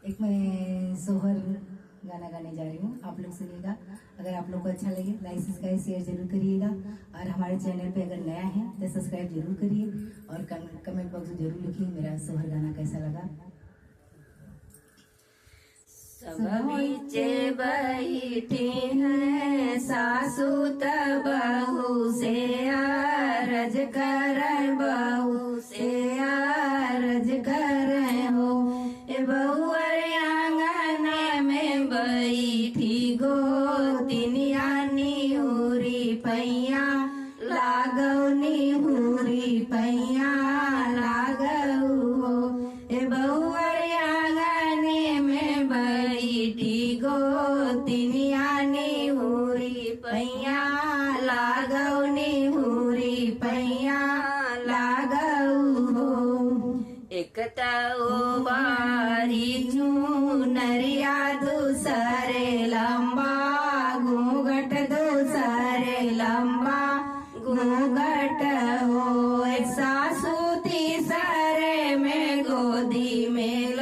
एक मैं सोहर गाना गाने जा रही हूँ, आप लोग सुनिएगा। अगर आप लोग को अच्छा लगे लाइक सब्सक्राइब शेयर जरूर करिएगा, और हमारे चैनल पे अगर नया है तो सब्सक्राइब जरूर करिए, और कमेंट बॉक्स में जरूर लिखिए मेरा सोहर गाना कैसा लगा। सब बीचे बैठी है सासू त बहू से अरज कर, बहू से अरज कर हो। ए बहू आंगन में बैठी गोतिनिया निहुरी पैया लागौ, निहुरी पैया लागौ हो। ए बहू आंगन में बैठी गोतिनिया निहुरी पैया लागौ, निहुरी पैया लागौ हो। एक तो बारी चूनरिया दूसरे लंबा घूंघट, दूसरे लंबा घूंघट हो। एक सासू तीसरे में गोदी में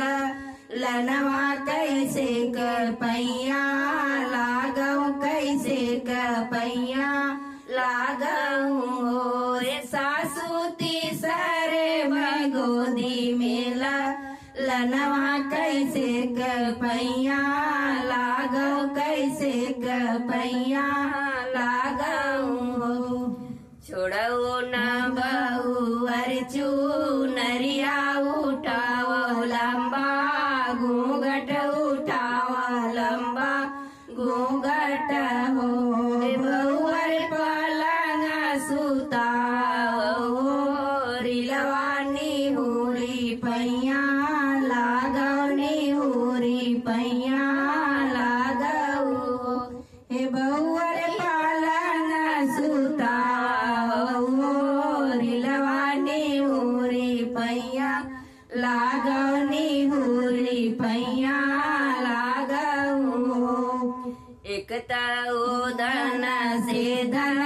लनवा कैसे कर पैया लागौ, कैसे कर पैया लागौ हो। ए सासू तीसरे में गोदी में लनवा कैसे कर पैया लागौ, कैसे कर पैया लागौ हो। छोड़ो न बहू अर्चू नरिया उठाओ लंबा घूंघट, उठाओ लंबा घूंघट हो। बहू पलंग सुताओ रिलवा निहुरी पैया लागौ, निहुरी पैया लागौ हो। हे बहू पलंग सुताओ रिलवा निहुरी पैया लागौ, निहुरी पैया लागौ हो। एक तो धन से धन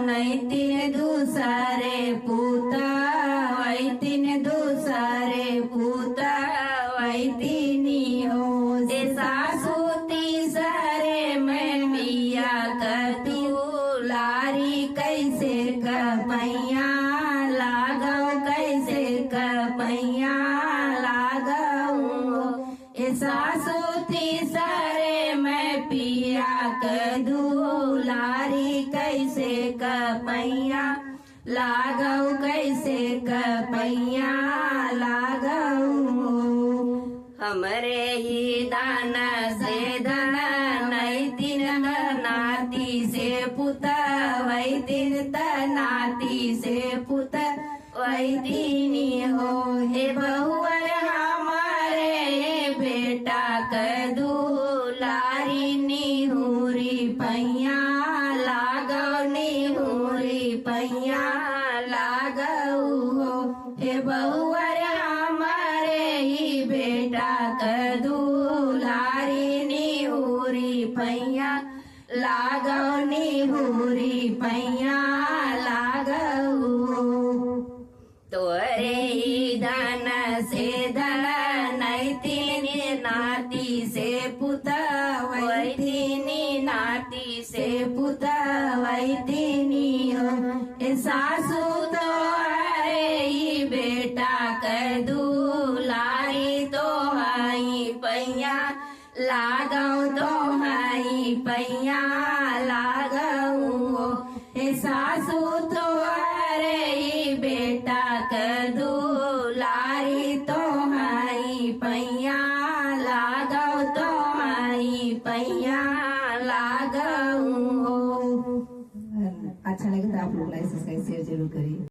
नैतिन दूसरे पूत, वैतिन दूसरे पूत वैतिनी हो। से सासू तीसरे में बिया कतू लारी कैसे कर पैया लागौ, कैसे कर पैया लागौ हो। ए सासू तीसरे में पिया कदू लारी कैसे कर पैया लागौ, कैसे कर पैया लागौ हो। हमरे ही दान से धन नैतिन नाती से पुत, वैतिन नाती से पुत वैतिनी हो। हे बहू हमारे बेटा कदू लारी निहुरी पैया लागौ, निहुरी पैया लागौ हो। हे बहू हमारे ही बेटा कदू लारी निहुरी पैया लागौ, निहुरी पैया लागौ हो। तोरे ही धन से धन नैतिन नाती से पुत, वैतिनी नाती से पुत वैतिनी हो। ए सासू तो ही बेटा कदू लारी तो हाई पैया लागौ, तो हाई पैया लागौ हो। ए सासू तो ही बेटा कदू लारी तो हाई पैया लागौ, तो हाई पैया लागौ हो। अच्छा लगे तो आप लोग लाइक सब्सक्राइब शेयर जरूर करिए।